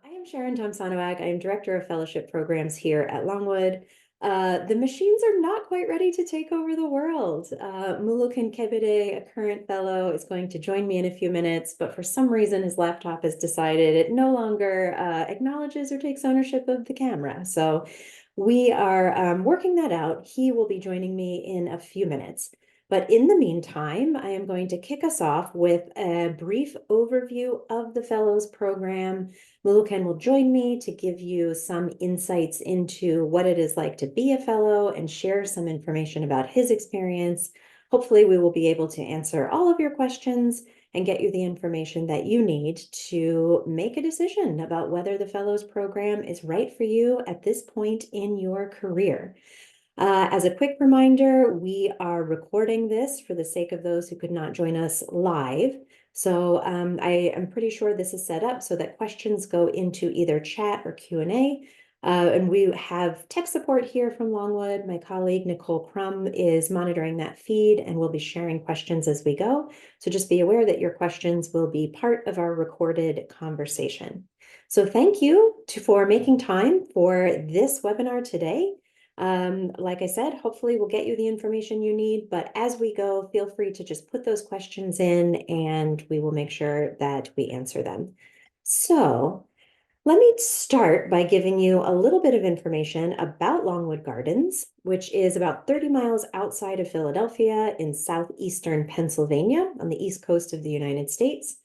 I am Sharon Tomsonowak. I am Director of Fellowship Programs here at Longwood. The machines are not quite ready to take over the world. Mulukan Kebede, a current fellow, is going to join me in a few minutes, but for some reason his laptop has decided it no longer acknowledges or takes ownership of the camera. So we are working that out. He will be joining me in a few minutes. But in the meantime, I am going to kick us off with a brief overview of the Fellows Program. Muluken will join me to give you some insights into what it is like to be a fellow and share some information about his experience. Hopefully, we will be able to answer all of your questions and get you the information that you need to make a decision about whether the Fellows Program is right for you at this point in your career. As a quick reminder, we are recording this for the sake of those who could not join us live. So I am pretty sure this is set up so that questions go into either chat or Q&A. And we have tech support here from Longwood. My colleague, Nicole Crum, is monitoring that feed and will be sharing questions as we go. So just be aware that your questions will be part of our recorded conversation. So thank you for making time for this webinar today. Like I said, hopefully we'll get you the information you need, but as we go, feel free to just put those questions in and we will make sure that we answer them. So let me start by giving you a little bit of information about Longwood Gardens, which is about 30 miles outside of Philadelphia in southeastern Pennsylvania on the east coast of the United States.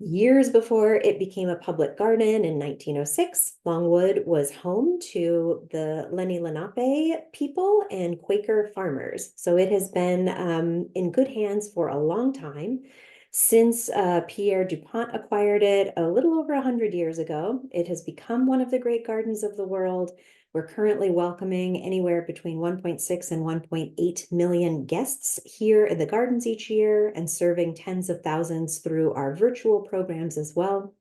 Years before it became a public garden in 1906, Longwood was home to the Lenni Lenape people and Quaker farmers. So it has been in good hands for a long time. Since Pierre DuPont acquired it a little over 100 years ago, it has become one of the great gardens of the world. We're currently welcoming anywhere between 1.6 and 1.8 million guests here in the gardens each year and serving tens of thousands through our virtual programs as well.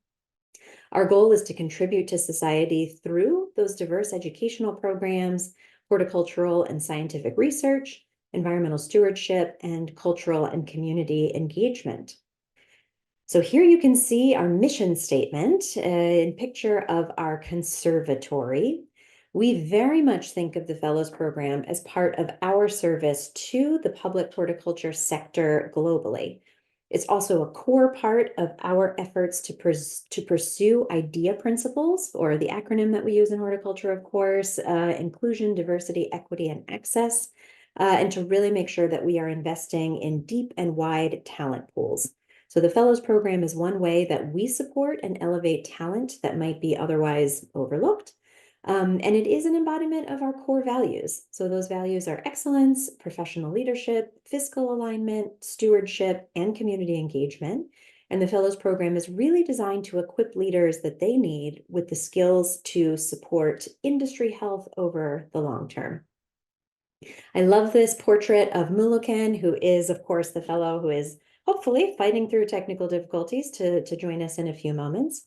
Our goal is to contribute to society through those diverse educational programs, horticultural and scientific research, environmental stewardship, and cultural and community engagement. So here you can see our mission statement in picture of our conservatory. We very much think of the Fellows Program as part of our service to the public horticulture sector globally. It's also a core part of our efforts to pursue IDEA principles, or the acronym that we use in horticulture, of course, inclusion, diversity, equity, and access, and to really make sure that we are investing in deep and wide talent pools. So the Fellows Program is one way that we support and elevate talent that might be otherwise overlooked. And it is an embodiment of our core values. So those values are excellence, professional leadership, fiscal alignment, stewardship, and community engagement. And the Fellows Program is really designed to equip leaders that they need with the skills to support industry health over the long term. I love this portrait of Muluken, who is, of course, the fellow who is hopefully fighting through technical difficulties to join us in a few moments.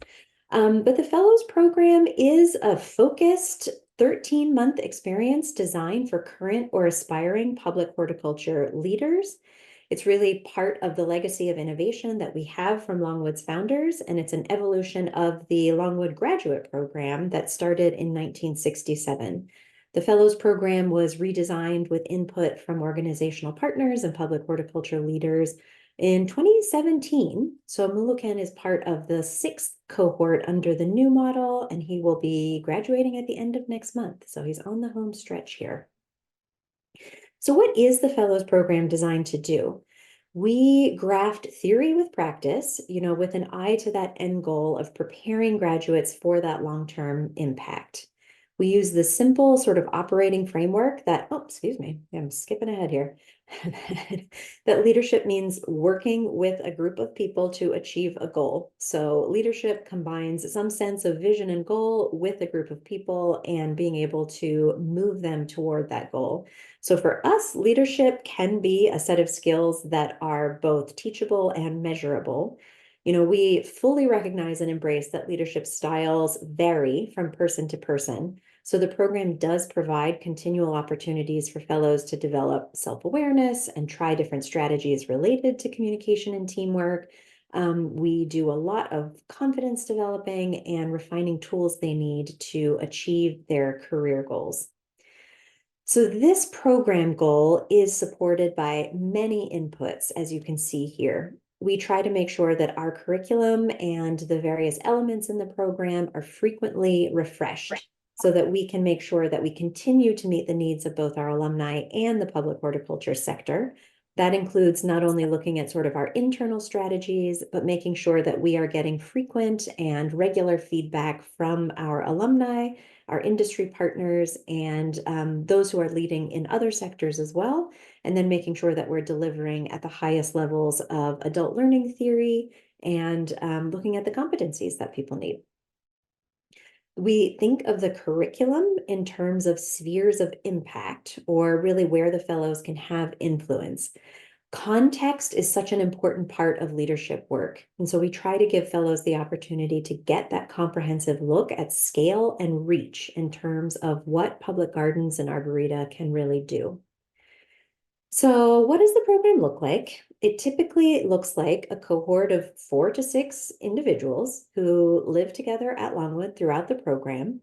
But the Fellows Program is a focused 13-month experience designed for current or aspiring public horticulture leaders. It's really part of the legacy of innovation that we have from Longwood's founders, and it's an evolution of the Longwood Graduate Program that started in 1967. The Fellows Program was redesigned with input from organizational partners and public horticulture leaders in 2017. So Muluken is part of the 6th cohort under the new model, and he will be graduating at the end of next month. So he's on the home stretch here. So what is the Fellows Program designed to do? We graft theory with practice, with an eye to that end goal of preparing graduates for that long-term impact. We use the simple sort of operating framework that, excuse me, I'm skipping ahead here, that leadership means working with a group of people to achieve a goal. So leadership combines some sense of vision and goal with a group of people and being able to move them toward that goal. So for us, leadership can be a set of skills that are both teachable and measurable. We fully recognize and embrace that leadership styles vary from person to person. So the program does provide continual opportunities for fellows to develop self-awareness and try different strategies related to communication and teamwork. We do a lot of confidence developing and refining tools they need to achieve their career goals. So this program goal is supported by many inputs, as you can see here. We try to make sure that our curriculum and the various elements in the program are frequently refreshed so that we can make sure that we continue to meet the needs of both our alumni and the public horticulture sector. That includes not only looking at sort of our internal strategies, but making sure that we are getting frequent and regular feedback from our alumni, our industry partners, and those who are leading in other sectors as well, and then making sure that we're delivering at the highest levels of adult learning theory and looking at the competencies that people need. We think of the curriculum in terms of spheres of impact, or really where the fellows can have influence. Context is such an important part of leadership work. And so we try to give fellows the opportunity to get that comprehensive look at scale and reach in terms of what public gardens and arboreta can really do. So what does the program look like? It typically looks like a cohort of 4 to 6 individuals who live together at Longwood throughout the program.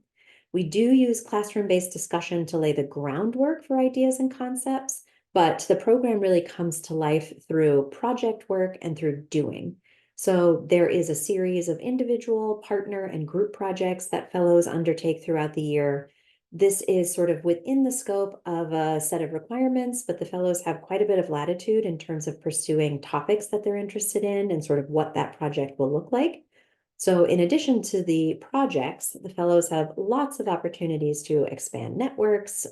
We do use classroom-based discussion to lay the groundwork for ideas and concepts, but the program really comes to life through project work and through doing. So there is a series of individual, partner, and group projects that fellows undertake throughout the year. This is sort of within the scope of a set of requirements, but the fellows have quite a bit of latitude in terms of pursuing topics that they're interested in and sort of what that project will look like. So in addition to the projects, the fellows have lots of opportunities to expand networks,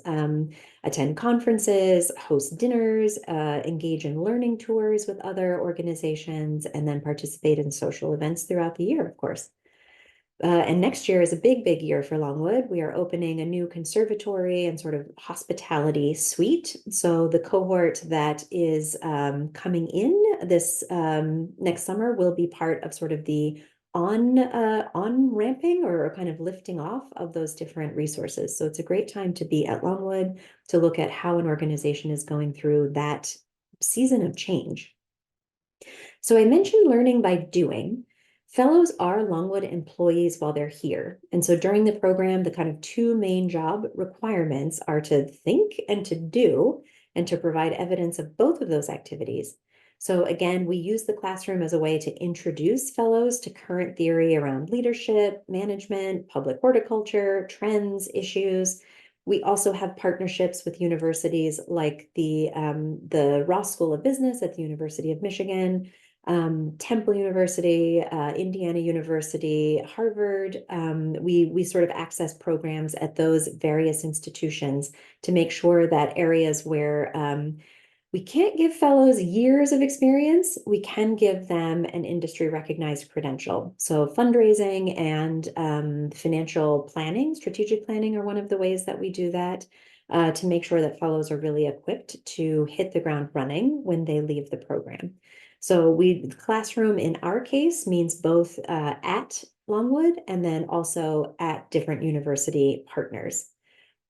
attend conferences, host dinners, engage in learning tours with other organizations, and then participate in social events throughout the year, of course. And next year is a big, big year for Longwood. We are opening a new conservatory and sort of hospitality suite. So the cohort that is coming in this next summer will be part of sort of the on-ramping or kind of lifting off of those different resources. So it's a great time to be at Longwood to look at how an organization is going through that season of change. So I mentioned learning by doing. Fellows are Longwood employees while they're here. And so during the program, the kind of 2 main job requirements are to think and to do, and to provide evidence of both of those activities. So again, we use the classroom as a way to introduce fellows to current theory around leadership, management, public horticulture, trends, issues. We also have partnerships with universities like the Ross School of Business at the University of Michigan, Temple University, Indiana University, Harvard. We sort of access programs at those various institutions to make sure that areas where we can't give fellows years of experience, we can give them an industry recognized credential. So fundraising and financial planning, strategic planning are one of the ways that we do that to make sure that fellows are really equipped to hit the ground running when they leave the program. So classroom in our case means both at Longwood and then also at different university partners.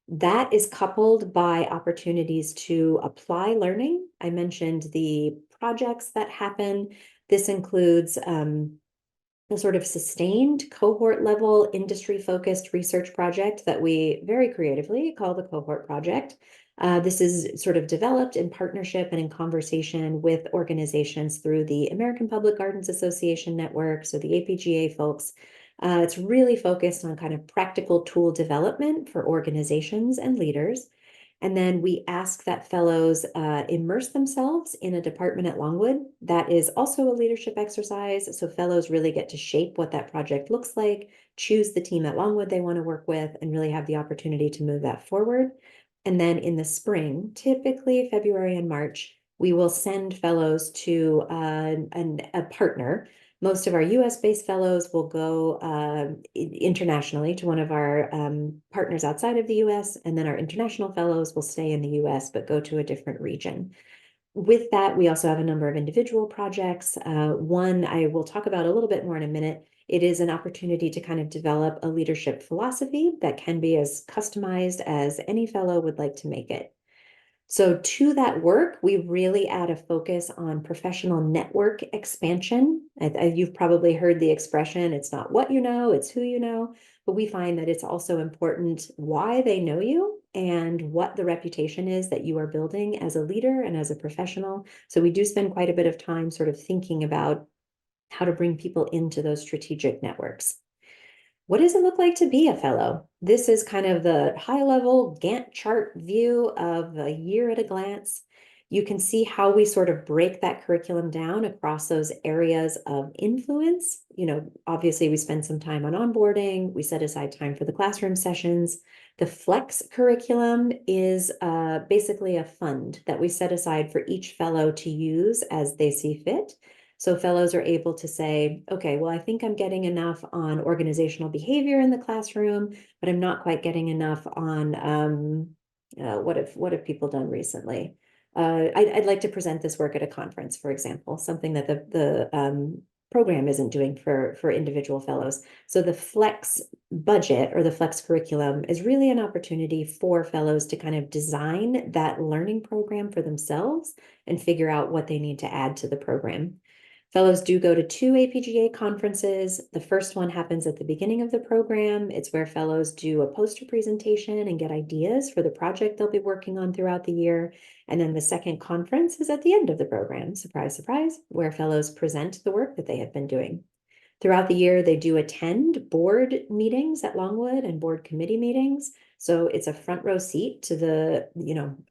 That is coupled by opportunities to apply learning. I mentioned the projects that happen. This includes a sort of sustained cohort level industry focused research project that we very creatively call the Cohort Project. This is sort of developed in partnership and in conversation with organizations through the American Public Gardens Association network, so the APGA folks. It's really focused on kind of practical tool development for organizations and leaders. And then we ask that fellows immerse themselves in a department at Longwood. That is also a leadership exercise. So fellows really get to shape what that project looks like, choose the team at Longwood they want to work with, and really have the opportunity to move that forward. And then in the spring, typically February and March, we will send fellows to a partner. Most of our US-based fellows will go internationally to one of our partners outside of the US, and then our international fellows will stay in the US but go to a different region. With that, we also have a number of individual projects. One I will talk about a little bit more in a minute. It is an opportunity to kind of develop a leadership philosophy that can be as customized as any fellow would like to make it. So to that work, we really add a focus on professional network expansion. You've probably heard the expression, it's not what you know, it's who you know. But we find that it's also important why they know you and what the reputation is that you are building as a leader and as a professional. So we do spend quite a bit of time sort of thinking about how to bring people into those strategic networks. What does it look like to be a fellow? This is kind of the high-level Gantt chart view of a year at a glance. You can see how we sort of break that curriculum down across those areas of influence. Obviously we spend some time on onboarding, we set aside time for the classroom sessions. The flex curriculum is basically a fund that we set aside for each fellow to use as they see fit. So fellows are able to say, okay, well, I think I'm getting enough on organizational behavior in the classroom, but I'm not quite getting enough on what have people done recently? I'd like to present this work at a conference, for example, something that the program isn't doing for individual fellows. So the flex budget or the flex curriculum is really an opportunity for fellows to kind of design that learning program for themselves and figure out what they need to add to the program. Fellows do go to 2 APGA conferences. The first one happens at the beginning of the program. It's where fellows do a poster presentation and get ideas for the project they'll be working on throughout the year. And then the second conference is at the end of the program, surprise, surprise, where fellows present the work that they have been doing. Throughout the year, they do attend board meetings at Longwood and board committee meetings. So it's a front row seat to the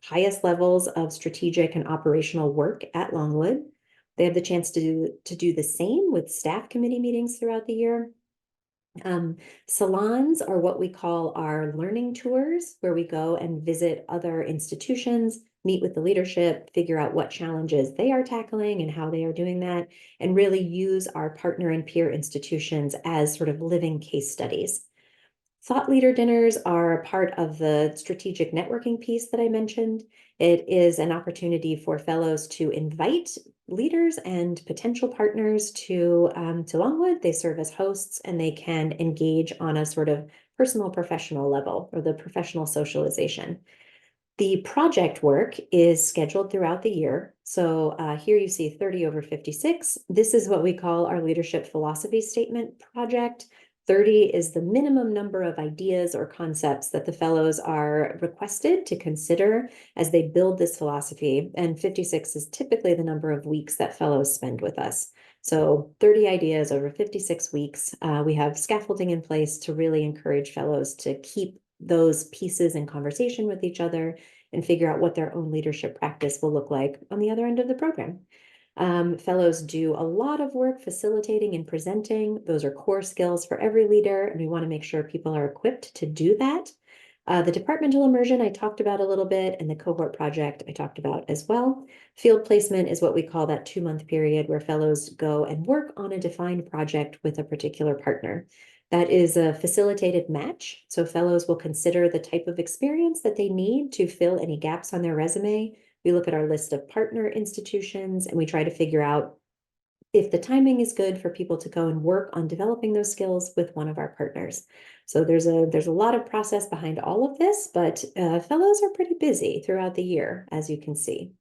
highest levels of strategic and operational work at Longwood. They have the chance to do the same with staff committee meetings throughout the year. Salons are what we call our learning tours, where we go and visit other institutions, meet with the leadership, figure out what challenges they are tackling and how they are doing that, and really use our partner and peer institutions as sort of living case studies. Thought leader dinners are a part of the strategic networking piece that I mentioned. It is an opportunity for fellows to invite leaders and potential partners to Longwood. They serve as hosts and they can engage on a sort of personal professional level or the professional socialization. The project work is scheduled throughout the year. So here you see 30/56. This is what we call our leadership philosophy statement project. 30 is the minimum number of ideas or concepts that the fellows are requested to consider as they build this philosophy. And 56 is typically the number of weeks that fellows spend with us. So 30 ideas over 56 weeks. We have scaffolding in place to really encourage fellows to keep those pieces in conversation with each other and figure out what their own leadership practice will look like on the other end of the program. Fellows do a lot of work facilitating and presenting. Those are core skills for every leader, and we want to make sure people are equipped to do that. The departmental immersion I talked about a little bit, and the cohort project I talked about as well. Field placement is what we call that 2-month period where fellows go and work on a defined project with a particular partner. That is a facilitated match, so fellows will consider the type of experience that they need to fill any gaps on their resume. We look at our list of partner institutions and we try to figure out if the timing is good for people to go and work on developing those skills with one of our partners. So there's a lot of process behind all of this, but fellows are pretty busy throughout the year, as you can see.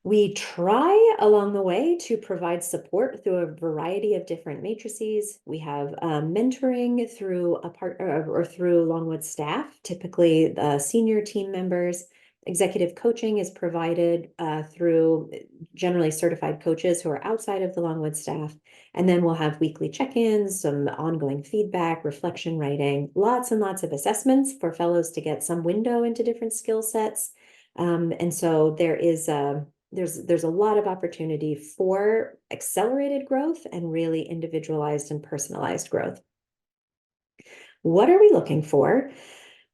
We try along the way to provide support through a variety of different matrices. We have mentoring through a partner or through Longwood staff, typically the senior team members. Executive coaching is provided through generally certified coaches who are outside of the Longwood staff. And then we'll have weekly check-ins, some ongoing feedback, reflection writing, lots and lots of assessments for fellows to get some window into different skill sets. And so there's a lot of opportunity for accelerated growth and really individualized and personalized growth. What are we looking for?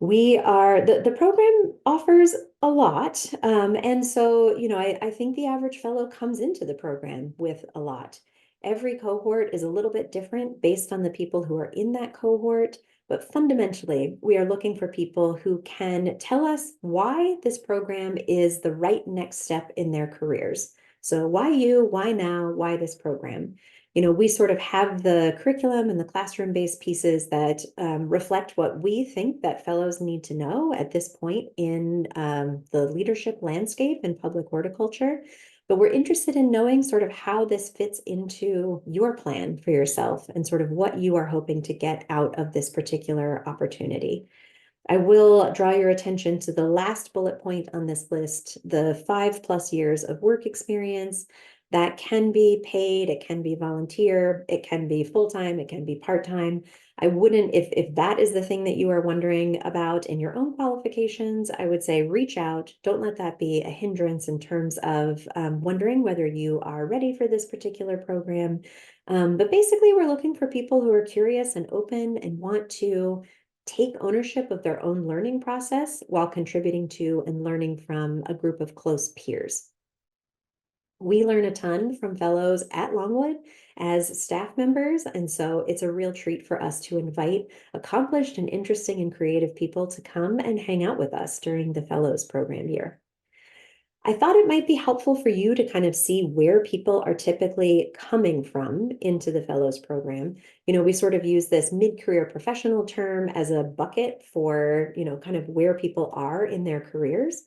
The program offers a lot. And so, I think the average fellow comes into the program with a lot. Every cohort is a little bit different based on the people who are in that cohort. But fundamentally, we are looking for people who can tell us why this program is the right next step in their careers. So why you, why now, why this program? We sort of have the curriculum and the classroom-based pieces that reflect what we think that fellows need to know at this point in the leadership landscape in public horticulture. But we're interested in knowing sort of how this fits into your plan for yourself and sort of what you are hoping to get out of this particular opportunity. I will draw your attention to the last bullet point on this list, the 5+ years of work experience. That can be paid, it can be volunteer, it can be full-time, it can be part-time. I wouldn't, if that is the thing that you are wondering about in your own qualifications, I would say reach out. Don't let that be a hindrance in terms of wondering whether you are ready for this particular program. But basically, we're looking for people who are curious and open and want to take ownership of their own learning process while contributing to and learning from a group of close peers. We learn a ton from fellows at Longwood as staff members, and so it's a real treat for us to invite accomplished and interesting and creative people to come and hang out with us during the fellows program year. I thought it might be helpful for you to kind of see where people are typically coming from into the fellows program. We sort of use this mid-career professional term as a bucket for, kind of where people are in their careers.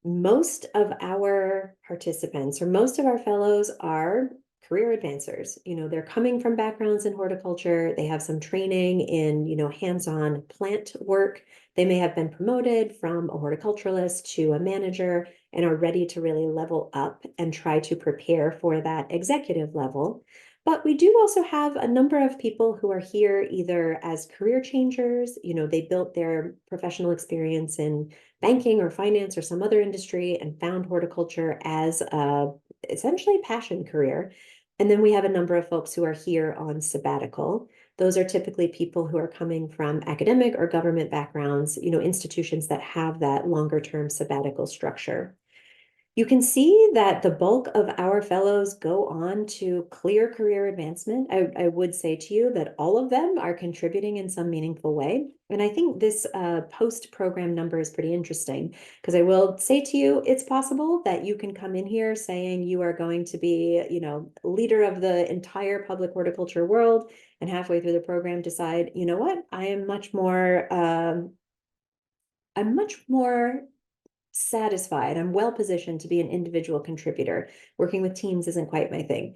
Most of our participants or most of our fellows are career advancers. They're coming from backgrounds in horticulture. They have some training in, hands-on plant work. They may have been promoted from a horticulturalist to a manager and are ready to really level up and try to prepare for that executive level. But we do also have a number of people who are here either as career changers, they built their professional experience in banking or finance or some other industry and found horticulture as a essentially passion career. And then we have a number of folks who are here on sabbatical. Those are typically people who are coming from academic or government backgrounds, institutions that have that longer term sabbatical structure. You can see that the bulk of our fellows go on to clear career advancement. I would say to you that all of them are contributing in some meaningful way. And I think this post-program number is pretty interesting because I will say to you, it's possible that you can come in here saying you are going to be, leader of the entire public horticulture world, and halfway through the program decide, you know what, I'm much more satisfied. I'm well positioned to be an individual contributor. Working with teams isn't quite my thing.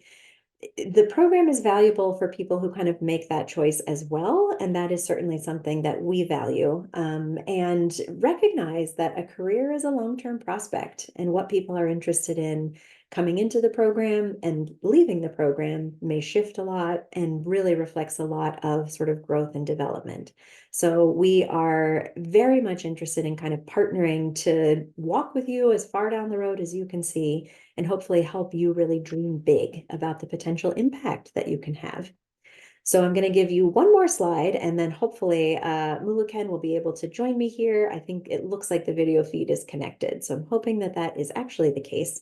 The program is valuable for people who kind of make that choice as well. And that is certainly something that we value, and recognize that a career is a long-term prospect, and what people are interested in coming into the program and leaving the program may shift a lot and really reflects a lot of sort of growth and development. So we are very much interested in kind of partnering to walk with you as far down the road as you can see and hopefully help you really dream big about the potential impact that you can have. So I'm going to give you one more slide, and then hopefully Muluken will be able to join me here. I think it looks like the video feed is connected, so I'm hoping that that is actually the case.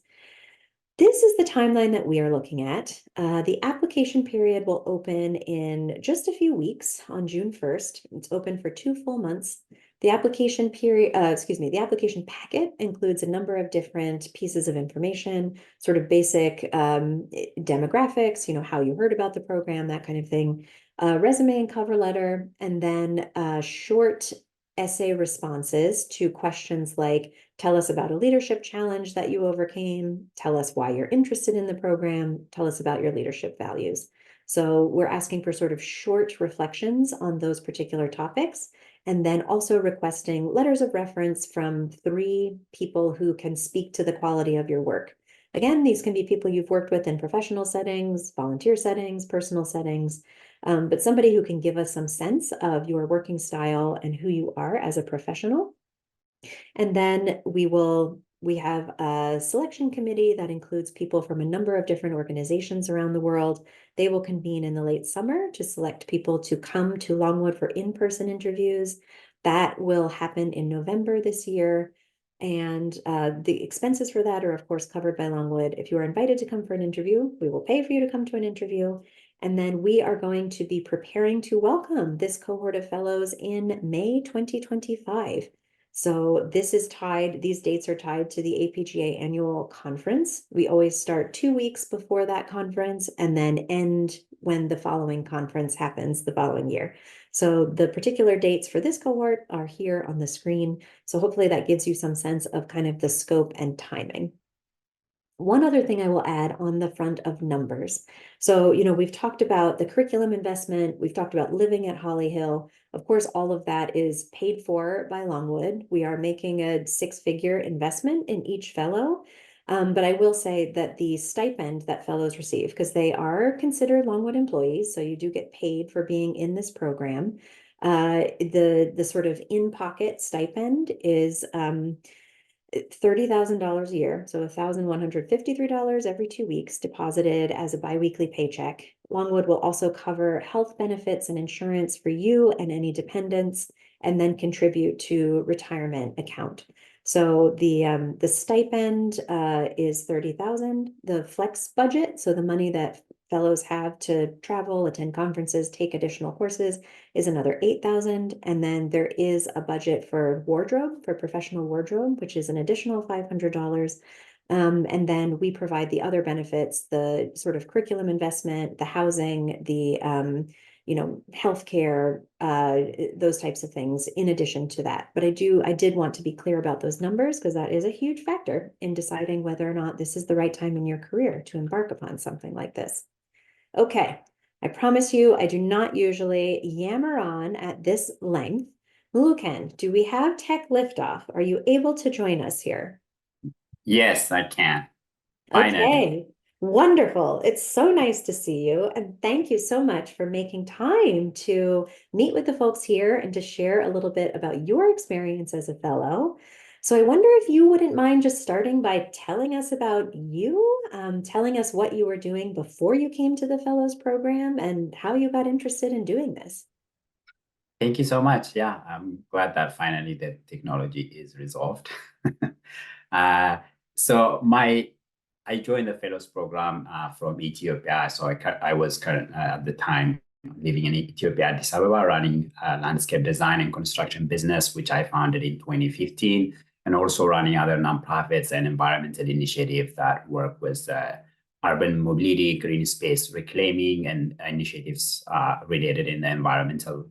This is the timeline that we are looking at. The application period will open in just a few weeks on June 1st. It's open for 2 full months. The application the application packet includes a number of different pieces of information, sort of basic demographics, how you heard about the program, that kind of thing, resume and cover letter, and then short essay responses to questions like, tell us about a leadership challenge that you overcame, tell us why you're interested in the program, tell us about your leadership values. So we're asking for sort of short reflections on those particular topics, and then also requesting letters of reference from 3 people who can speak to the quality of your work. Again, these can be people you've worked with in professional settings, volunteer settings, personal settings, but somebody who can give us some sense of your working style and who you are as a professional. And then we have a selection committee that includes people from a number of different organizations around the world. They will convene in the late summer to select people to come to Longwood for in-person interviews. That will happen in November this year. And the expenses for that are, of course, covered by Longwood. If you are invited to come for an interview, we will pay for you to come to an interview. And then we are going to be preparing to welcome this cohort of fellows in May 2025. So these dates are tied to the APGA annual conference. We always start 2 weeks before that conference and then end when the following conference happens the following year. So the particular dates for this cohort are here on the screen. So hopefully that gives you some sense of kind of the scope and timing. One other thing I will add on the front of numbers. So, we've talked about the curriculum investment, we've talked about living at Holly Hill. Of course, all of that is paid for by Longwood. We are making a six-figure investment in each fellow. But I will say that the stipend that fellows receive, because they are considered Longwood employees, so you do get paid for being in this program. The sort of in-pocket stipend is $30,000 a year, so $1,153 every 2 weeks, deposited as a biweekly paycheck. Longwood will also cover health benefits and insurance for you and any dependents, and then contribute to retirement account. So the stipend is $30,000. The flex budget, so the money that fellows have to travel, attend conferences, take additional courses, is another $8,000. And then there is a budget for wardrobe, for professional wardrobe, which is an additional $500. And then we provide the other benefits, the sort of curriculum investment, the housing, the healthcare, those types of things in addition to that. But I did want to be clear about those numbers because that is a huge factor in deciding whether or not this is the right time in your career to embark upon something like this. Okay, I promise you, I do not usually yammer on at this length. Muluken, do we have tech liftoff? Are you able to join us here? Yes, I can. Finally. Okay, wonderful. It's so nice to see you. And thank you so much for making time to meet with the folks here and to share a little bit about your experience as a fellow. So I wonder if you wouldn't mind just starting by telling us about you, telling us what you were doing before you came to the Fellows Program and how you got interested in doing this. Thank you so much. Yeah, I'm glad that finally the technology is resolved. uh, so I joined the fellows program from Ethiopia. So I was current at the time living in Ethiopia, Addis Ababa, running a landscape design and construction business, which I founded in 2015, and also running other nonprofits and environmental initiatives that work with urban mobility, green space reclaiming, and initiatives related in the environmental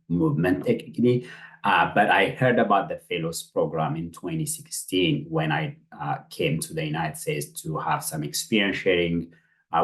movement technically. But I heard about the Fellows Program in 2016 when I came to the United States to have some experience sharing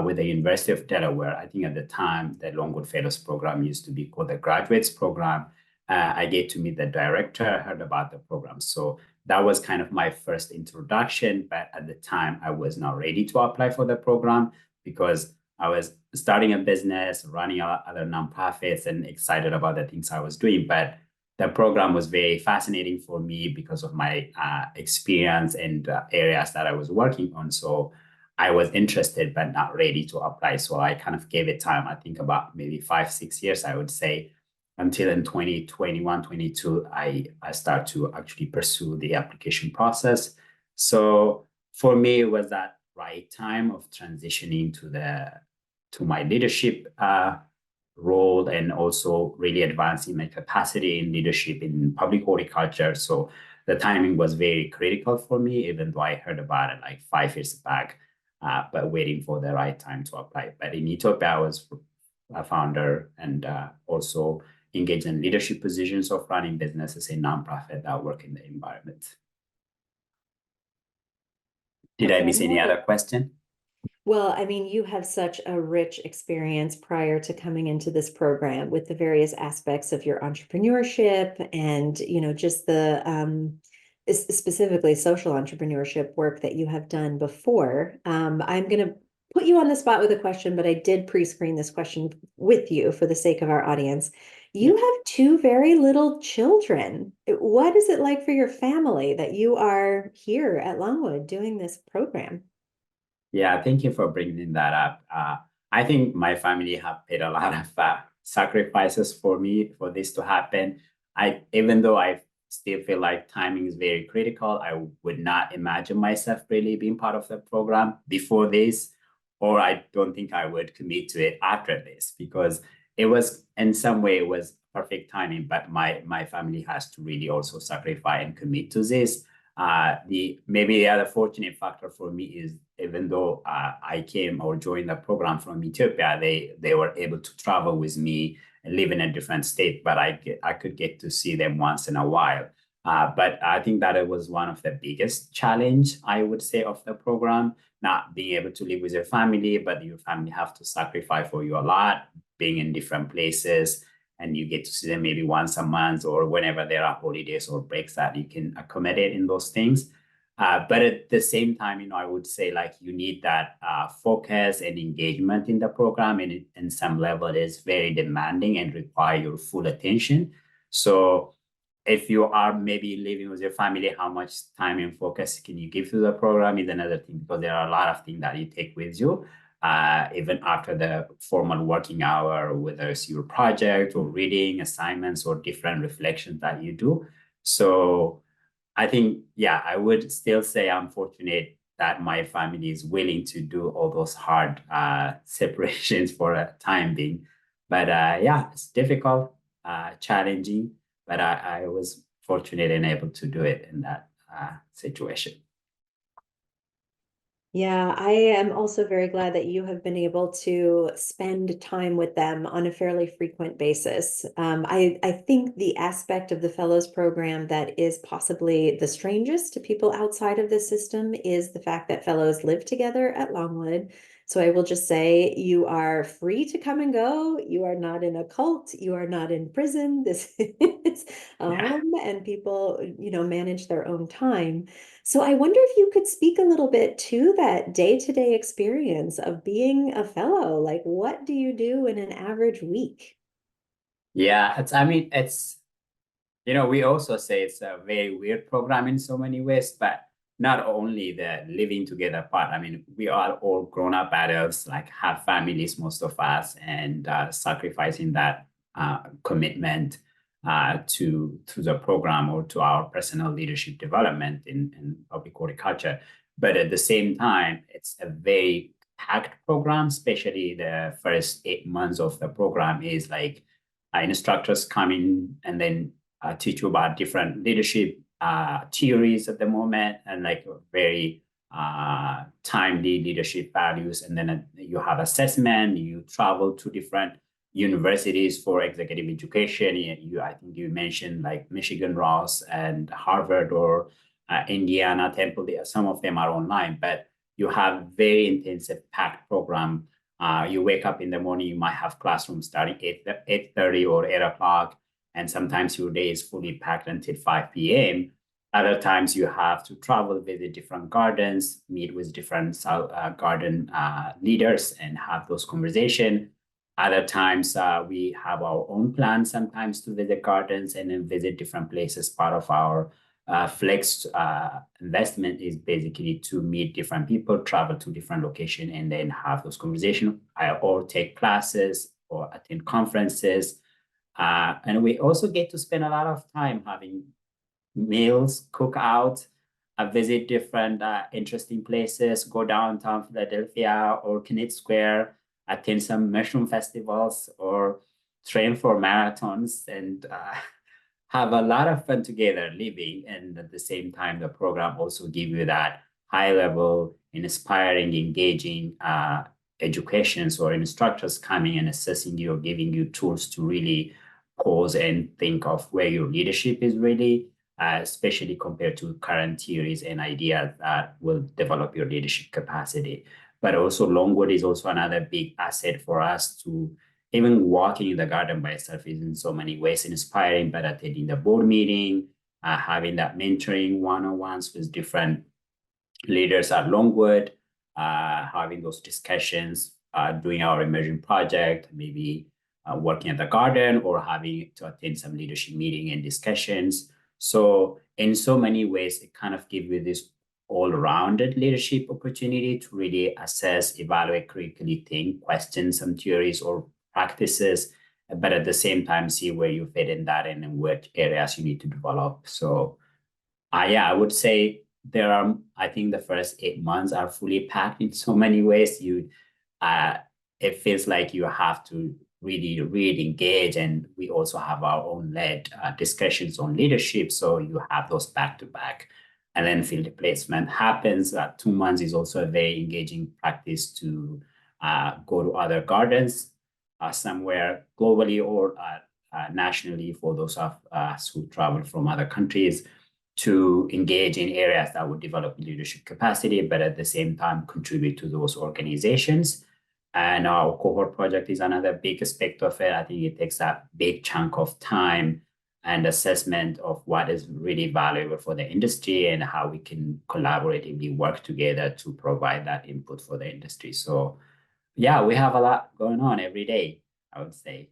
with the University of Delaware. I think at the time, the Longwood Fellows Program used to be called the Graduates Program. I get to meet the director, heard about the program. So that was kind of my first introduction. But at the time, I was not ready to apply for the program because I was starting a business, running other nonprofits, and excited about the things I was doing. But the program was very fascinating for me because of my experience and areas that I was working on. So I was interested, but not ready to apply. So I kind of gave it time. I think about maybe 5, 6 years, I would say, until in 2021, 22, I start to actually pursue the application process. So for me, it was that right time of transitioning to my leadership role and also really advancing my capacity in leadership in public horticulture. So the timing was very critical for me, even though I heard about it like 5 years back, but waiting for the right time to apply. But in Ethiopia, I was a founder and also engaged in leadership positions of running businesses in nonprofit that work in the environment. Did I Okay, miss any other question? well, I mean, you have such a rich experience prior to coming into this program with the various aspects of your entrepreneurship and, just the specifically social entrepreneurship work that you have done before. I'm going to put you on the spot with a question, but I did pre-screen this question with you for the sake of our audience. You have two very little children. What is it like for your family that you are here at Longwood doing this program? Yeah, thank you for bringing that up. I think my family have paid a lot of sacrifices for me for this to happen. Even though I still feel like timing is very critical, I would not imagine myself really being part of the program before this, or I don't think I would commit to it after this because it was in some way it was perfect timing, but my family has to really also sacrifice and commit to this. The maybe the other fortunate factor for me is even though I came or joined the program from Ethiopia, they were able to travel with me and live in a different state, but I could get to see them once in a while. But I think that it was one of the biggest challenge, I would say, of the program, not being able to live with your family, but your family have to sacrifice for you a lot, being in different places, and you get to see them maybe once a month or whenever there are holidays or breaks that you can accommodate in those things. But at the same time, I would say like you need that focus and engagement in the program, and in some level it is very demanding and require your full attention. So if you are maybe living with your family, how much time and focus can you give to the program is another thing, because there are a lot of things that you take with you, even after the formal working hour, whether it's your project or reading assignments or different reflections that you do. So I think, yeah, I would still say I'm fortunate that my family is willing to do all those hard separations for a time being. But yeah, it's difficult, challenging, but I was fortunate and able to do it in that situation. Yeah, I am also very glad that you have been able to spend time with them on a fairly frequent basis. I think the aspect of the fellows program that is possibly the strangest to people outside of the system is the fact that fellows live together at Longwood. So I will just say you are free to come and go. You are not in a cult. You are not in prison. This is a Yeah. home, and people, manage their own time. So I wonder if you could speak a little bit to that day-to-day experience of being a fellow. Like, what do you do in an average week? Yeah, I mean, we also say it's a very weird program in so many ways, but not only the living together part. I mean, we are all grown-up adults, like have families, most of us, and sacrificing that commitment to the program or to our personal leadership development in public horticulture. But at the same time, it's a very packed program, especially the first 8 months of the program is like instructors come in and then teach you about different leadership theories at the moment, and like very timely leadership values. And then you have assessment, you travel to different universities for executive education. I think you mentioned like Michigan Ross and Harvard or Indiana Temple. Some of them are online, but you have very intensive packed program. You wake up in the morning, you might have classrooms starting 8:30 or 8 o'clock, and sometimes your day is fully packed until 5 p.m. Other times you have to travel, visit different gardens, meet with different garden leaders and have those conversations. Other times we have our own plans sometimes to visit gardens and then visit different places. Part of our flex investment is basically to meet different people, travel to different locations, and then have those conversations, or take classes or attend conferences. And we also get to spend a lot of time having meals, cook out, visit different interesting places, go downtown Philadelphia or Kennett Square, attend some mushroom festivals or train for marathons, and have a lot of fun together living. And at the same time, the program also give you that high level, inspiring, engaging educations or instructors coming and assessing you or giving you tools to really pause and think of where your leadership is really, especially compared to current theories and ideas that will develop your leadership capacity. But also Longwood is also another big asset for us. To even walking in the garden by itself is in so many ways inspiring, but attending the board meeting, having that mentoring one-on-ones with different leaders at Longwood, having those discussions, doing our immersion project, maybe working at the garden or having to attend some leadership meeting and discussions. So in so many ways, it kind of gives you this all-rounded leadership opportunity to really assess, evaluate, critically think, question some theories or practices, but at the same time, see where you fit in that and in what areas you need to develop. So yeah, I would say I think the first 8 months are fully packed in so many ways. It feels like you have to really engage. And we also have our own led discussions on leadership. So you have those back to back. And then field placement happens. 2 months is also a very engaging practice to go to other gardens somewhere globally or nationally for those of us who travel from other countries to engage in areas that would develop leadership capacity, but at the same time contribute to those organizations. And our cohort project is another big aspect of it. I think it takes a big chunk of time and assessment of what is really valuable for the industry and how we can collaboratively work together to provide that input for the industry. So yeah, we have a lot going on every day, I would say.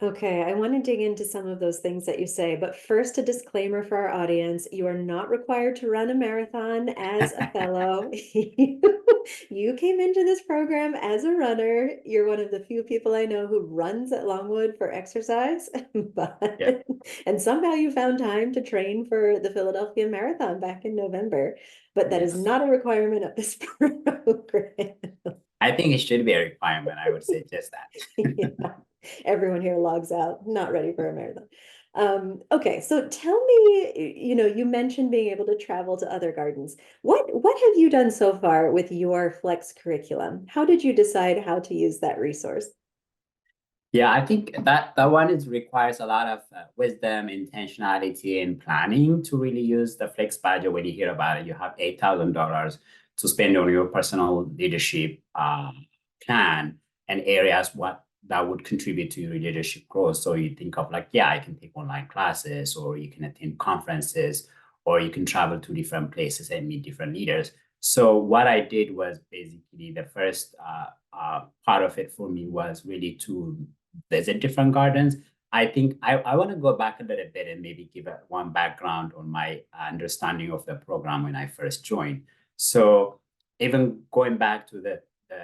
Okay, I want to dig into some of those things that you say, but first, a disclaimer for our audience. You are not required to run a marathon as a fellow. You came into this program as a runner. You're one of the few people I know who runs at Longwood for exercise, Yeah. and somehow you found time to train for the Philadelphia Marathon back in November. But that is Yes. not a requirement of this program. I think it should be a requirement. I would suggest that. Yeah. Everyone here logs out, not ready for a marathon. Okay, so tell me, you mentioned being able to travel to other gardens. What have you done so far with your Flex curriculum? How did you decide how to use that resource? Yeah, I think that one is requires a lot of wisdom, intentionality, and planning to really use the Flex Badger. When you hear about it, you have $8,000 to spend on your personal leadership plan and areas what that would contribute to your leadership growth. So you think of like, yeah, I can take online classes, or you can attend conferences, or you can travel to different places and meet different leaders. So what I did was basically the first part of it for me was really to visit different gardens. I think I want to go back a little bit and maybe give one background on my understanding of the program when I first joined. So even going back to the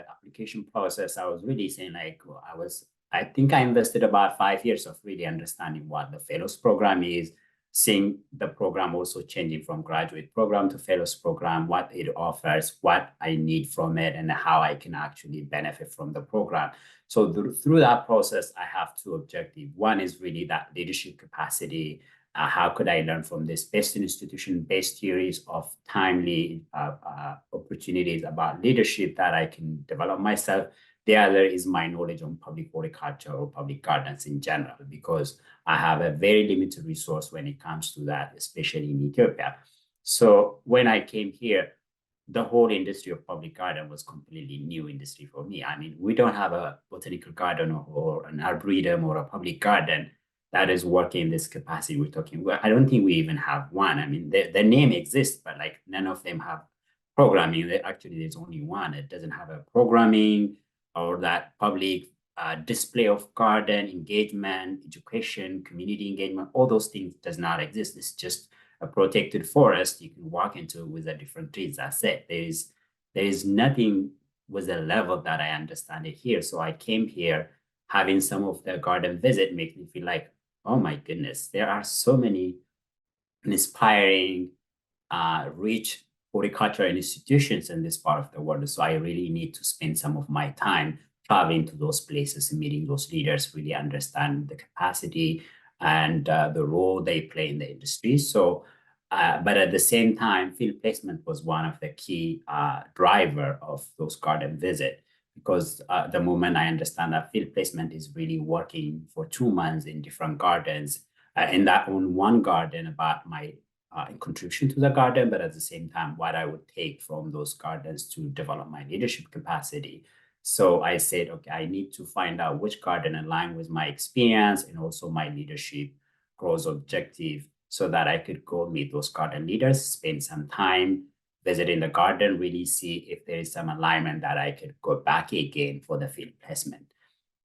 application process, I was really saying like, well, I think I invested about 5 years of really understanding what the fellows program is, seeing the program also changing from graduate program to fellows program, what it offers, what I need from it, and how I can actually benefit from the program. So through that process, I have two objectives. One is really that leadership capacity. How could I learn from this best institution, based theories of timely opportunities about leadership that I can develop myself? The other is my knowledge on public horticulture or public gardens in general, because I have a very limited resource when it comes to that, especially in Ethiopia. So when I came here, the whole industry of public garden was completely new industry for me. I mean, we don't have a botanical garden or an arboretum or a public garden that is working in this capacity we're talking. Well, I don't think we even have one. I mean, the name exists, but like none of them have programming. Actually, there's only one. It doesn't have a programming or that public display of garden engagement, education, community engagement. All those things does not exist. It's just a protected forest you can walk into with the different trees. That's it. There is nothing with the level that I understand it here. So I came here, having some of the garden visit makes me feel like, oh my goodness, there are so many inspiring, rich horticultural institutions in this part of the world. So I really need to spend some of my time traveling to those places and meeting those leaders, really understand the capacity and the role they play in the industry. So, but at the same time, field placement was one of the key driver of those garden visit, because the moment I understand that field placement is really working for 2 months in different gardens, in that on one garden about my contribution to the garden, but at the same time, what I would take from those gardens to develop my leadership capacity. So I said, okay, I need to find out which garden align with my experience and also my leadership growth objective, so that I could go meet those garden leaders, spend some time visiting the garden, really see if there is some alignment that I could go back again for the field placement.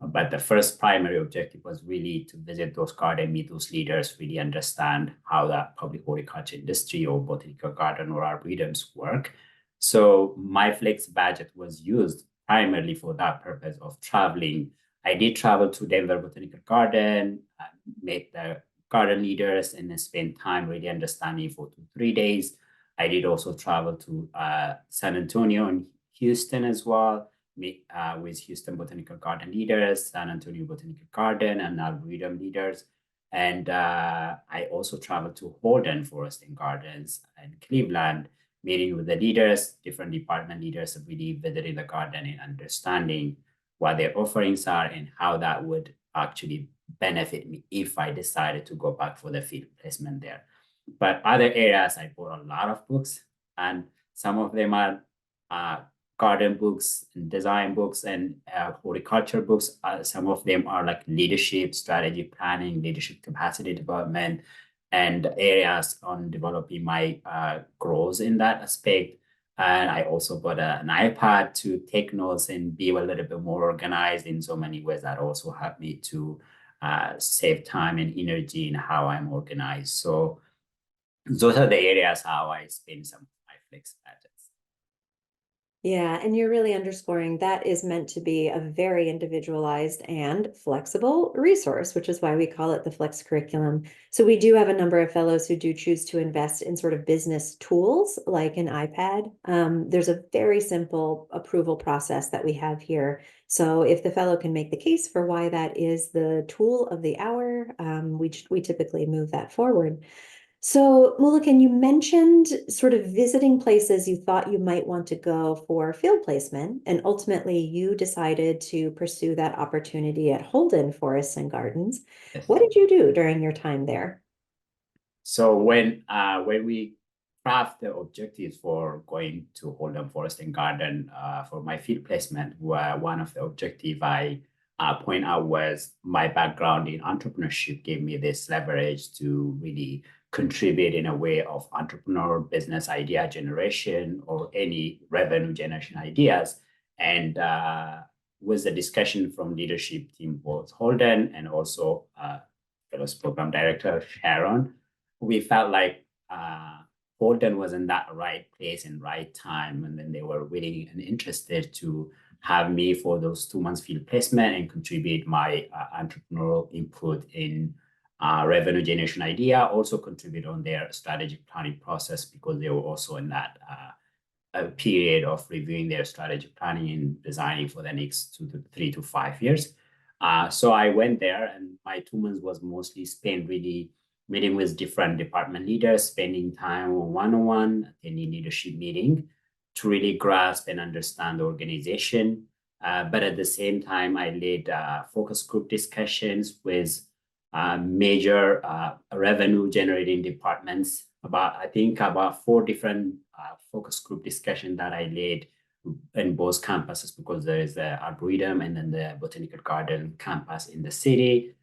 But the first primary objective was really to visit those gardens, meet those leaders, really understand how that public horticulture industry or botanical garden or arboretums work. So my flex budget was used primarily for that purpose of traveling. I did travel to Denver Botanical Garden, met the garden leaders, and spend time really understanding for 2 3 days. I did also travel to San Antonio and Houston as well, meet with Houston Botanical Garden leaders, San Antonio Botanical Garden, and Arboretum leaders. And I also traveled to Holden Forests and Gardens and Cleveland, meeting with the leaders, different department leaders, really visiting the garden and understanding what their offerings are and how that would actually benefit me if I decided to go back for the field placement there. But other areas, I bought a lot of books, and some of them are uh, garden books, and design books, and horticulture books. Some of them are like leadership, strategy planning, leadership capacity development, and areas on developing my growth in that aspect. And I also bought an iPad to take notes and be a little bit more organized in so many ways that also helped me to save time and energy in how I'm organized. So those are the areas how I spend some of my flex patterns. Yeah, and you're really underscoring that is meant to be a very individualized and flexible resource, which is why we call it the flex curriculum. So we do have a number of fellows who do choose to invest in sort of business tools like an iPad. There's a very simple approval process that we have here. So if the fellow can make the case for why that is the tool of the hour, we typically move that forward. So, Mulligan, you mentioned sort of visiting places you thought you might want to go for field placement, and ultimately you decided to pursue that opportunity at Holden Forests and Gardens. What Yes. did you do during your time there? So when we craft the objectives for going to Holden Forest and Garden for my field placement, where one of the objective I point out was my background in entrepreneurship gave me this leverage to really contribute in a way of entrepreneur business idea generation or any revenue generation ideas. And with the discussion from leadership team, both Holden and also fellows program director Sharon, we felt like Holden was in that right place and right time. And then they were willing and interested to have me for those 2 months field placement and contribute my entrepreneurial input in revenue generation idea, also contribute on their strategic planning process because they were also in that period of reviewing their strategic planning and designing for the next 3 to 5 years. So I went there, and my 2 months was mostly spent really meeting with different department leaders, spending time on one-on-one, attending leadership meeting to really grasp and understand the organization. But at the same time, I led focus group discussions with major revenue generating departments. I think about 4 different focus group discussion that I led in both campuses, because there is the Arboretum and then the Botanical Garden campus in the city,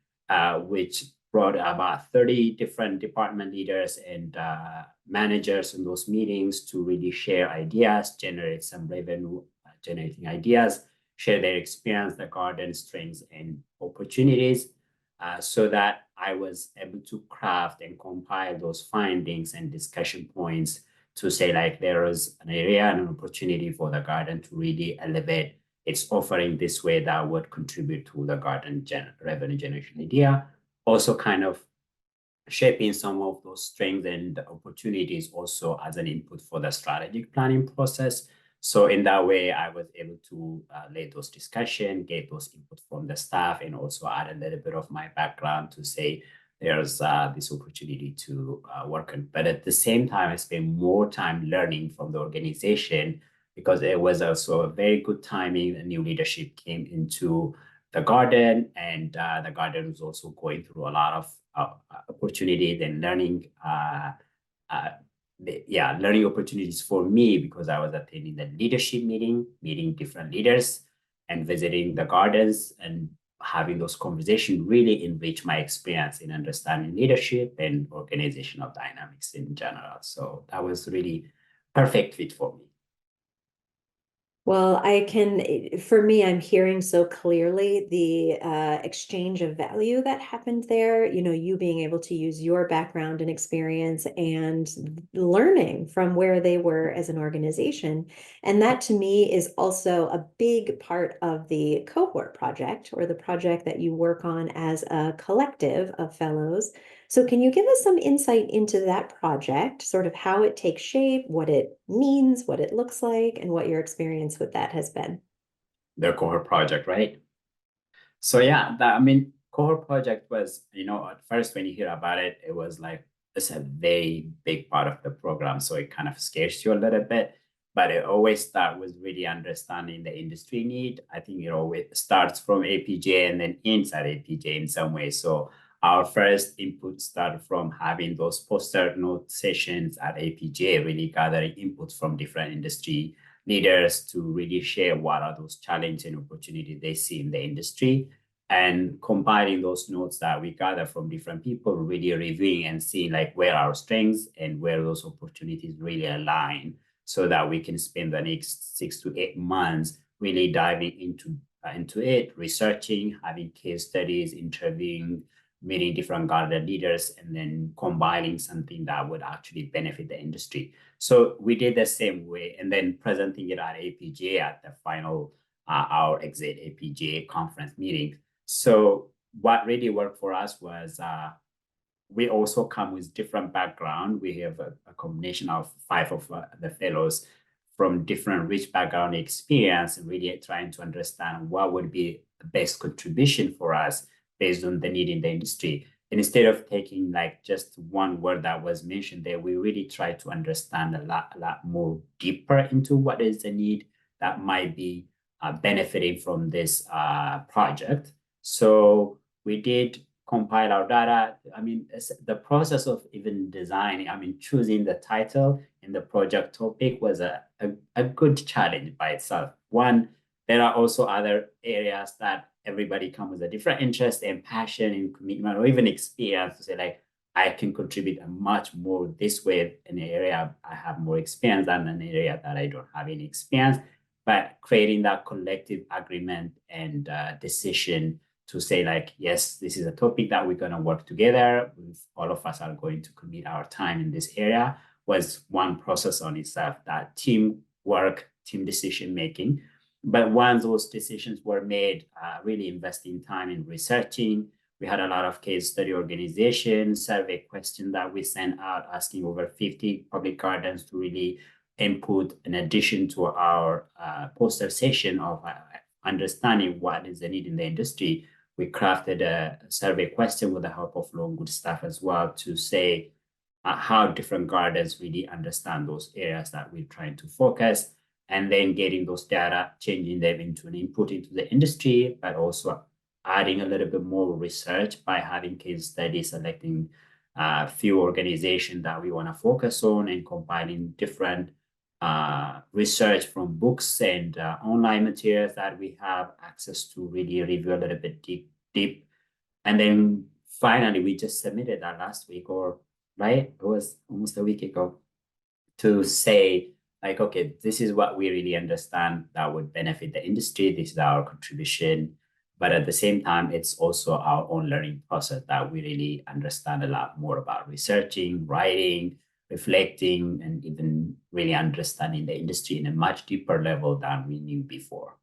which brought about 30 different department leaders and managers in those meetings to really share ideas, generate some revenue generating ideas, share their experience, the garden strengths and opportunities, so that I was able to craft and compile those findings and discussion points to say like there is an area and an opportunity for the garden to really elevate its offering this way that would contribute to the garden revenue generation idea. Also kind of shaping some of those strengths and opportunities also as an input for the strategic planning process. So in that way, I was able to lead those discussions, get those input from the staff, and also add a little bit of my background to say there's this opportunity to work on. But at the same time, I spent more time learning from the organization because it was also a very good timing. The new leadership came into the garden, and the garden was also going through a lot of opportunities and learning learning opportunities for me because I was attending the leadership meeting, meeting different leaders and visiting the gardens and having those conversations really enrich my experience in understanding leadership and organizational dynamics in general. So that was really perfect fit for me. Well, for me, I'm hearing so clearly the exchange of value that happened there. You know, you being able to use your background and experience and learning from where they were as an organization. And that to me is also a big part of the cohort project, or the project that you work on as a collective of fellows. So can you give us some insight into that project, sort of how it takes shape, what it means, what it looks like, and what your experience with that has been? the Cohort project, right? So yeah, that I mean, Cohort project was, at first when you hear about it, it was like it's a very big part of the program. So it kind of scares you a little bit. But it always starts with really understanding the industry need. I think it starts from APJ and then inside APJ in some way. So our first input started from having those poster note sessions at APJ, really gathering inputs from different industry leaders to really share what are those challenges and opportunities they see in the industry, and compiling those notes that we gather from different people, really reviewing and seeing like where our strengths and where those opportunities really align, so that we can spend the next 6 to 8 months really diving into it, researching, having case studies, interviewing, meeting different garden leaders, and then combining something that would actually benefit the industry. So we did the same way, and then presenting it at APJ at the final our exit APJ conference meeting. So what really worked for us was we also come with different background. We have a combination of five of the fellows from different rich background experience, and really trying to understand what would be the best contribution for us based on the need in the industry. And instead of taking like just one word that was mentioned there, we really try to understand a lot more deeper into what is the need that might be benefiting from this project. So we did compile our data. I mean, the process of even designing, I mean, choosing the title and the project topic was a good challenge by itself. One, there are also other areas that everybody comes with a different interest and passion and commitment or even experience to say like, I can contribute a much more this way in an area I have more experience than an area that I don't have any experience. But creating that collective agreement and decision to say like, yes, this is a topic that we're going to work together with, all of us are going to commit our time in this area, was one process on itself, that team work, team decision making. But once those decisions were made, really investing time in researching, we had a lot of case study organization, survey questions that we sent out, asking over 50 public gardens to really input in addition to our poster session of understanding what is the need in the industry. We crafted a survey question with the help of Longwood staff as well to say how different gardens really understand those areas that we're trying to focus, and then getting those data, changing them into an input into the industry, but also adding a little bit more research by having case studies, selecting a few organizations that we want to focus on, and compiling different research from books and online materials that we have access to, really review a little bit deep. And then finally, we just submitted that last week, or right, it was almost a week ago, to say like, okay, this is what we really understand that would benefit the industry. This is our contribution. But at the same time, it's also our own learning process that we really understand a lot more about researching, writing, reflecting, and even really understanding the industry in a much deeper level than we knew before.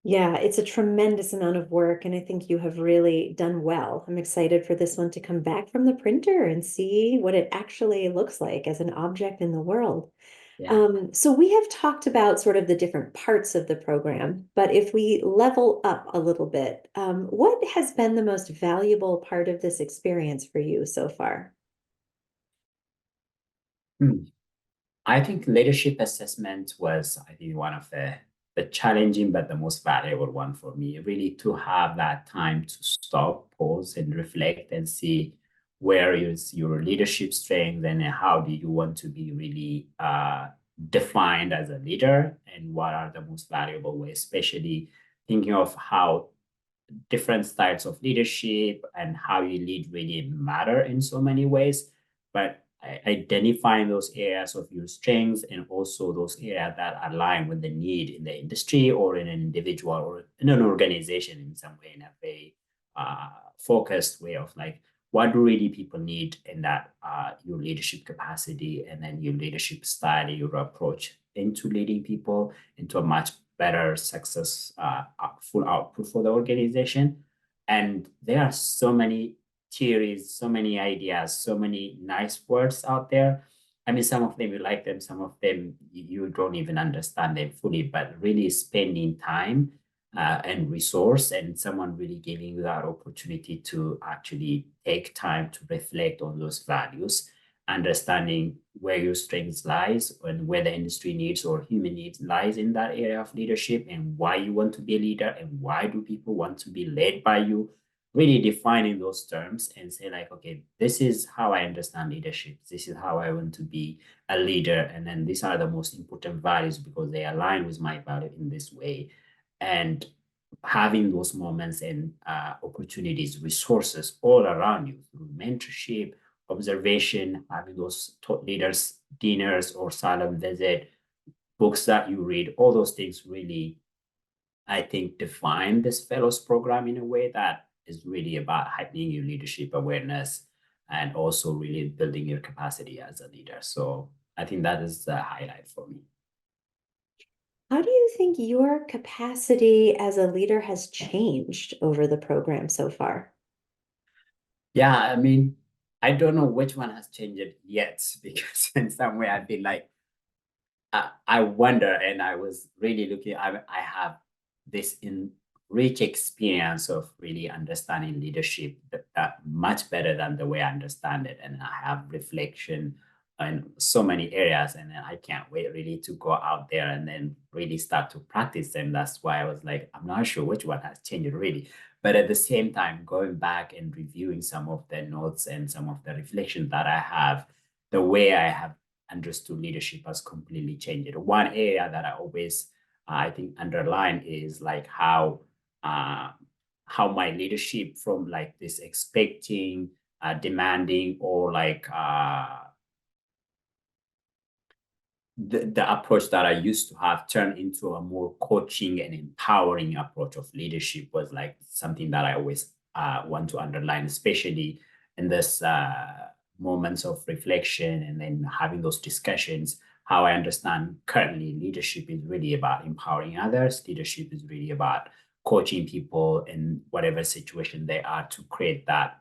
Yeah, it's a tremendous amount of work, and I think you have really done well. I'm excited for this one to come back from the printer and see what it actually looks like as an object in the world. Yeah. So we have talked about sort of the different parts of the program, but if we level up a little bit, what has been the most valuable part of this experience for you so far? I think leadership assessment was, I think, one of the challenging but the most valuable one for me. Really to have that time to stop, pause, and reflect and see where is your leadership strength and how do you want to be really defined as a leader, and what are the most valuable ways, especially thinking of how different styles of leadership and how you lead really matter in so many ways. But identifying those areas of your strengths and also those areas that align with the need in the industry or in an individual or in an organization in some way, in a very focused way of like, what do really people need in that your leadership capacity, and then your leadership style, your approach into leading people into a much better success, full output for the organization. And there are so many theories, so many ideas, so many nice words out there. I mean, some of them you like them, some of them you don't even understand them fully, but really spending time and resource and someone really giving you that opportunity to actually take time to reflect on those values, understanding where your strengths lies and where the industry needs or human needs lies in that area of leadership and why you want to be a leader and why do people want to be led by you, really defining those terms and say like, okay, this is how I understand leadership. This is how I want to be a leader. And then these are the most important values because they align with my value in this way. And having those moments and opportunities, resources all around you through mentorship, observation, having those thought leaders, dinners or silent visit, books that you read, all those things really, I think, define this fellows program in a way that is really about heightening your leadership awareness and also really building your capacity as a leader. So I think that is the highlight for me. How do you think your capacity as a leader has changed over the program so far? Yeah, I mean, I don't know which one has changed yet because in some way I feel like I wonder, and I was really looking. I have this rich experience of really understanding leadership that much better than the way I understand it, and I have reflection in so many areas, and then I can't wait really to go out there and then really start to practice them. That's why I was like, I'm not sure which one has changed really, but at the same time, going back and reviewing some of the notes and some of the reflections that I have, the way I have understood leadership has completely changed. One area that I always, I think, underline is like uh, how my leadership from like this expecting, demanding, or like the approach that I used to have turned into a more coaching and empowering approach of leadership was like something that I always want to underline, especially in this moments of reflection and then having those discussions. How I understand currently leadership is really about empowering others. Leadership is really about coaching people in whatever situation they are to create that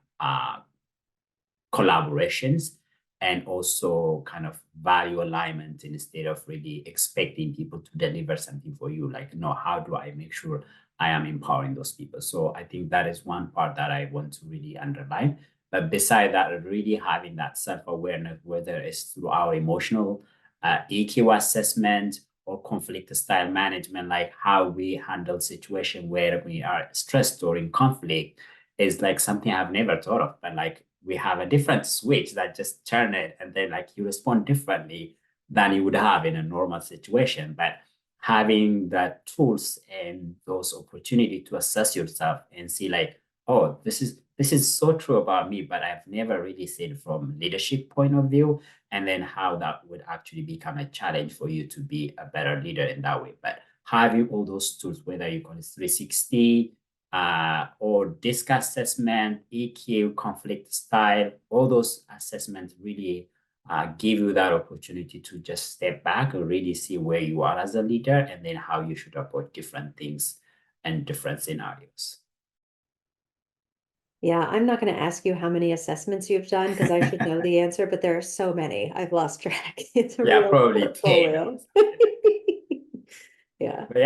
collaborations and also kind of value alignment instead of really expecting people to deliver something for you. Like, no, how do I make sure I am empowering those people? So I think that is one part that I want to really underline. But beside that, really having that self-awareness, whether it's through our emotional EQ assessment or conflict style management, like how we handle situation where we are stressed or in conflict, is like something I've never thought of. But like we have a different switch that just turn it and then like you respond differently than you would have in a normal situation. But having that tools and those opportunity to assess yourself and see like, oh, this is so true about me, but I've never really seen from leadership point of view, and then how that would actually become a challenge for you to be a better leader in that way. But having all those tools, whether you call it 360 or disc assessment, EQ, conflict style, all those assessments really give you that opportunity to just step back and really see where you are as a leader and then how you should approach different things and different scenarios. Yeah, I'm not going to ask you how many assessments you've done because I should know the answer, but there are so many. I've lost track. It's a Yeah, real probably 10, I portfolio. guess. Yeah. But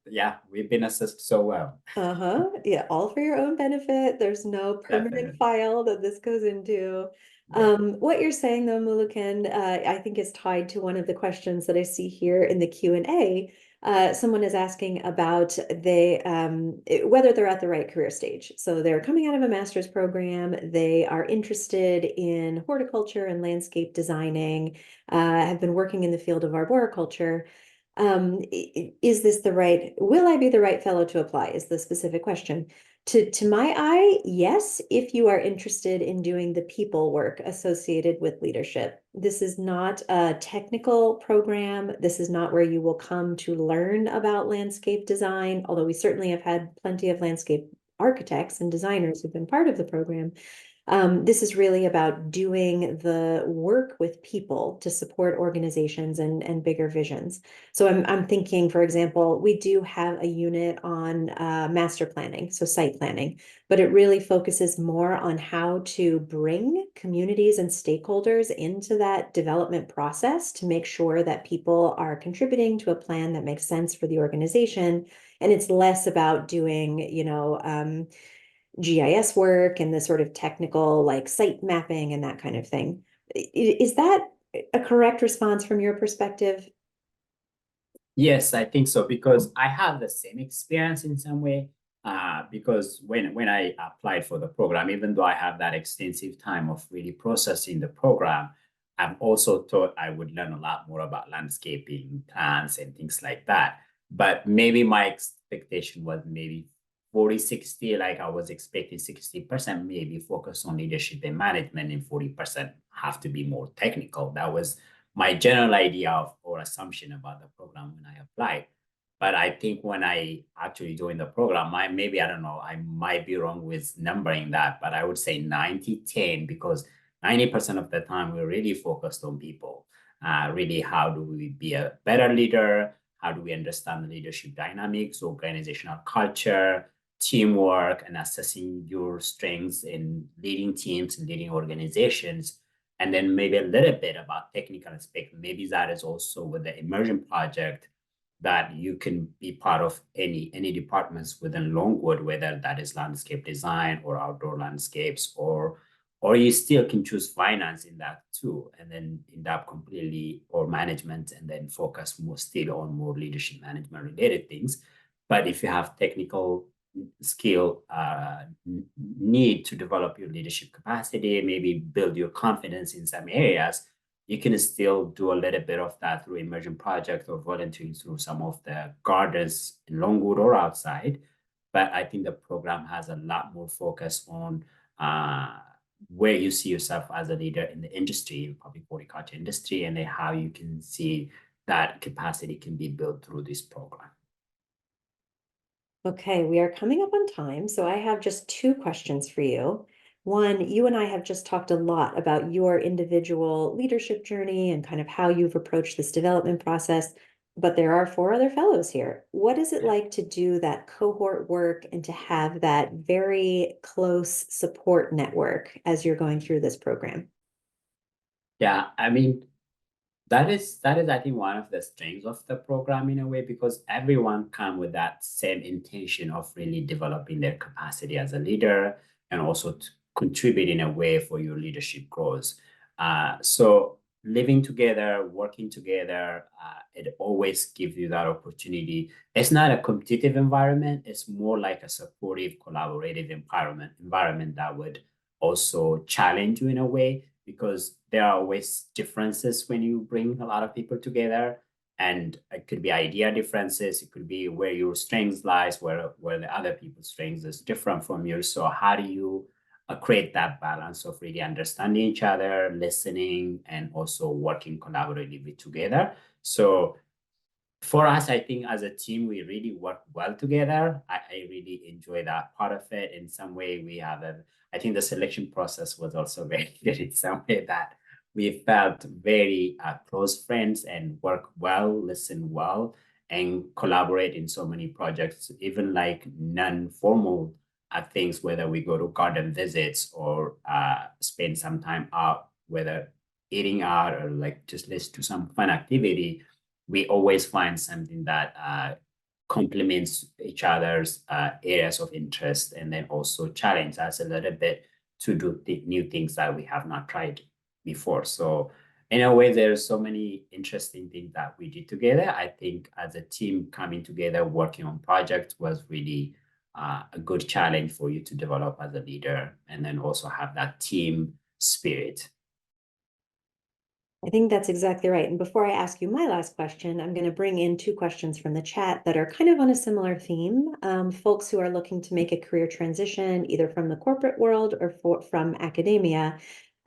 yeah, we've been assessed so well. Uh-huh. Yeah, all for your own benefit. There's no permanent Definitely. file that this goes into. Yeah. What you're saying though, Mulukan, I think is tied to one of the questions that I see here in the Q&A. Someone is asking about whether they're at the right career stage. So they're coming out of a master's program, they are interested in horticulture and landscape designing, have been working in the field of arboriculture. Is this the right, will I be the right fellow to apply is the specific question. To my eye, yes, if you are interested in doing the people work associated with leadership. This is not a technical program. This is not where you will come to learn about landscape design, although we certainly have had plenty of landscape architects and designers who've been part of the program. This is really about doing the work with people to support organizations and bigger visions. So I'm thinking, for example, we do have a unit on master planning, so site planning, but it really focuses more on how to bring communities and stakeholders into that development process to make sure that people are contributing to a plan that makes sense for the organization. And it's less about doing, GIS work and the sort of technical like site mapping and that kind of thing. Is that a correct response from your perspective? Yes, I think so because I have the same experience in some way. Because when I applied for the program, even though I have that extensive time of really processing the program, I've also thought I would learn a lot more about landscaping, plants, and things like that. But maybe my expectation was maybe 40-60, like I was expecting 60% maybe focus on leadership and management, and 40% have to be more technical. That was my general idea of or assumption about the program when I applied. But I think when I actually joined the program, maybe I don't know, I might be wrong with numbering that, but I would say 90-10 because 90% of the time we're really focused on people. Really, how do we be a better leader? How do we understand the leadership dynamics, organizational culture, teamwork, and assessing your strengths in leading teams and leading organizations? And then maybe a little bit about technical aspect. Maybe that is also with the immersion project that you can be part of any departments within Longwood, whether that is landscape design or outdoor landscapes, or you still can choose finance in that too, and then in that completely or management, and then focus more still on more leadership management related things. But if you have technical skill need to develop your leadership capacity, maybe build your confidence in some areas, you can still do a little bit of that through immersion project or volunteering through some of the gardens in Longwood or outside. But I think the program has a lot more focus on where you see yourself as a leader in the industry, public horticulture industry, and then how you can see that capacity can be built through this program. Okay, we are coming up on time, so I have just two questions for you. One, you and I have just talked a lot about your individual leadership journey and kind of how you've approached this development process, but there are four other fellows here. What is it like to do that cohort work and to have that very close support network as you're going through this program? Yeah, I mean, that is I think one of the strengths of the program in a way because everyone come with that same intention of really developing their capacity as a leader and also to contribute in a way for your leadership growth. So living together, working together, it always gives you that opportunity. It's not a competitive environment. It's more like a supportive, collaborative environment that would also challenge you in a way because there are always differences when you bring a lot of people together. And it could be idea differences. It could be where your strengths lies, where the other people's strengths is different from yours. So how do you create that balance of really understanding each other, listening, and also working collaboratively together? So for us, I think as a team, we really work well together. I really enjoy that part of it. In some way, I think the selection process was also very good in some way that we felt very close friends and work well, listen well, and collaborate in so many projects, even like non-formal things, whether we go to garden visits or spend some time out, whether eating out or like just listen to some fun activity, we always find something that complements each other's areas of interest and then also challenge us a little bit to do new things that we have not tried before. So in a way, there's so many interesting things that we did together. I think as a team coming together, working on projects was really a good challenge for you to develop as a leader and then also have that team spirit. I think that's exactly right. And before I ask you my last question, I'm going to bring in two questions from the chat that are kind of on a similar theme. Folks who are looking to make a career transition, either from the corporate world or from academia.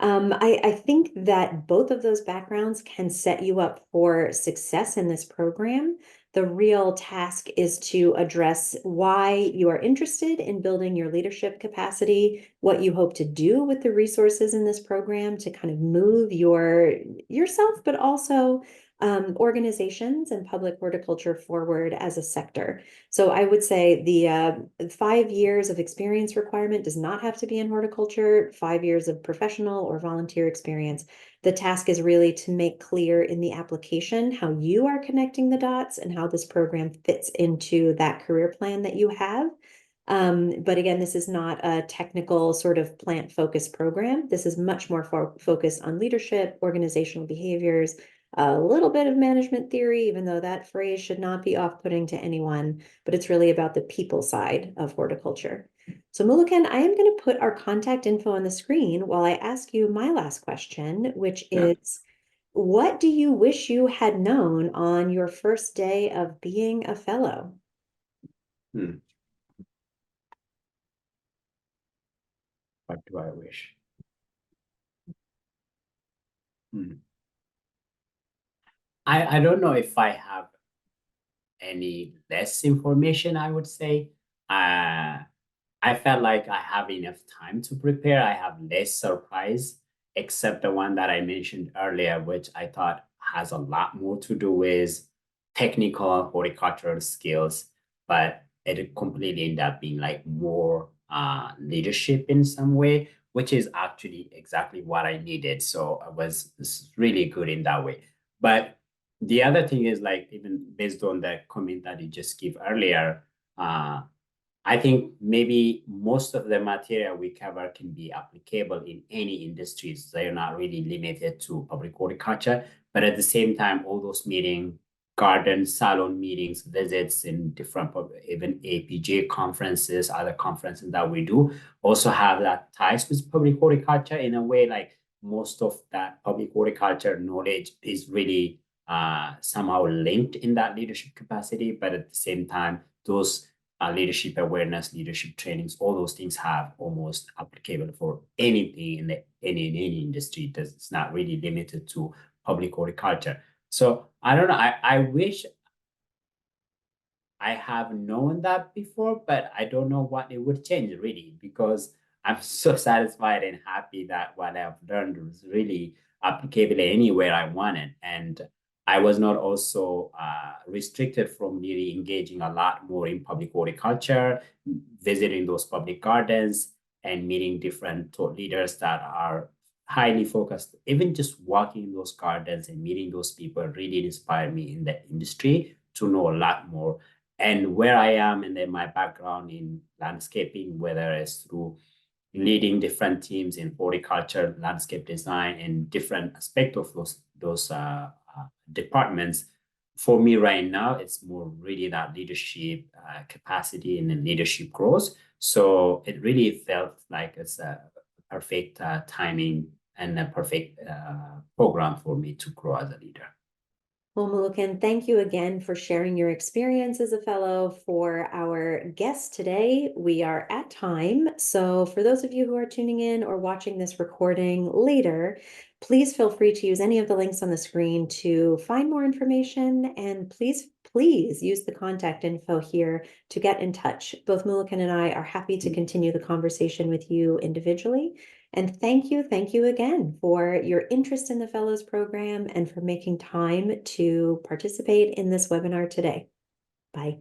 I think that both of those backgrounds can set you up for success in this program. The real task is to address why you are interested in building your leadership capacity, what you hope to do with the resources in this program to kind of move yourself, but also organizations and public horticulture forward as a sector. So I would say the 5 years of experience requirement does not have to be in horticulture, 5 years of professional or volunteer experience. The task is really to make clear in the application how you are connecting the dots and how this program fits into that career plan that you have. But again, this is not a technical sort of plant-focused program. This is much more focused on leadership, organizational behaviors, a little bit of management theory, even though that phrase should not be off-putting to anyone, but it's really about the people side of horticulture. So Mulukan, I am going to put our contact info on the screen while I ask you my last question, which Yeah. is, what do you wish you had known on your first day of being a fellow? Hmm. What do I wish? Hmm. I don't know if I have any less information, I would say. I felt like I have enough time to prepare. I have less surprise, except the one that I mentioned earlier, which I thought has a lot more to do with technical horticultural skills, but it completely ended up being like more leadership in some way, which is actually exactly what I needed. So I was really good in that way. But the other thing is like even based on the comment that you just gave earlier, I think maybe most of the material we cover can be applicable in any industries. They're not really limited to public horticulture, but at the same time, all those meetings, garden salon meetings, visits in different, even APJ conferences, other conferences that we do, also have that ties with public horticulture in a way. Like most of that public horticulture knowledge is really somehow linked in that leadership capacity, but at the same time, those leadership awareness, leadership trainings, all those things have almost applicable for anything in any industry. It's not really limited to public horticulture. So I don't know. I wish I have known that before, but I don't know what it would change really because I'm so satisfied and happy that what I've learned was really applicable anywhere I wanted. And I was not also restricted from really engaging a lot more in public horticulture, visiting those public gardens and meeting different thought leaders that are highly focused. Even just walking in those gardens and meeting those people really inspired me in the industry to know a lot more and where I am and then my background in landscaping, whether it's through leading different teams in horticulture, landscape design, and different aspects of those departments. For me right now, it's more really that leadership capacity and then leadership growth. So it really felt like it's a perfect timing and a perfect program for me to grow as a leader. Well, Mulukan, thank you again for sharing your experience as a fellow. For our guest today, we are at time. So for those of you who are tuning in or watching this recording later, please feel free to use any of the links on the screen to find more information. And please use the contact info here to get in touch. Both Mulukan and I are happy to continue the conversation with you individually. And thank you again for your interest in the Fellows Program and for making time to participate in this webinar today. Bye.